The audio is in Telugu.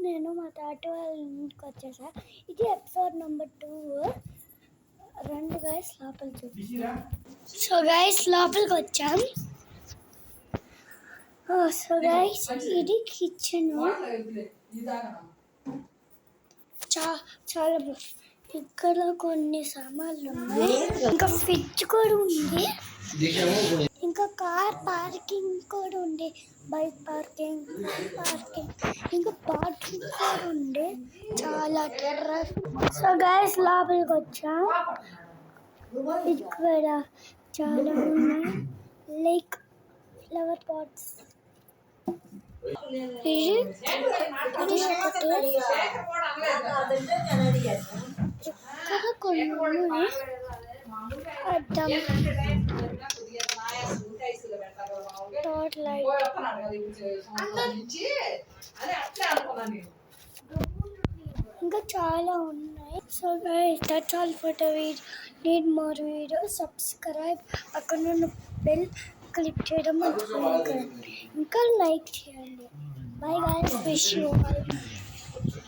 నేను మా తాత వాళ్ళ ఇంటికి వచ్చేసా. ఇది ఎపిసోడ్ నెంబర్ 2. రండి గైస్ లోపలికి చూపిస్తాను. సో గైస్ లోపలికి వచ్చాం. సో గైస్ ఇది కిచెన్. చాలా ఇక్కడ కొన్ని సామాన్లు ఉన్నాయి. ఇంకా ఫ్రిడ్జ్ కూడా ఉంది. ఇంకా కార్ పార్కింగ్ కూడా ఉంది. బైక్ పార్కింగ్, ఇంకా పార్కింగ్ కూడా ఉంది. చాలా టెర్రస్. సో గైస్ లోపలికి వచ్చాం. ఇక్కడ చాలా ఉన్నాయి లైక్ ఫ్లవర్ పాట్స్. ఇక్కడ కొన్ని ఉన్నాయి. Torch light. ఇంకా చాలా ఉన్నాయి. So guys that's all for the video. Need more video. Subscribe. అక్కడ ఉన్న బెల్ క్లిక్ చేయడం మర్చిపోకండి. ఇంకా లైక్ చేయండి. Bye guys. Wish you all.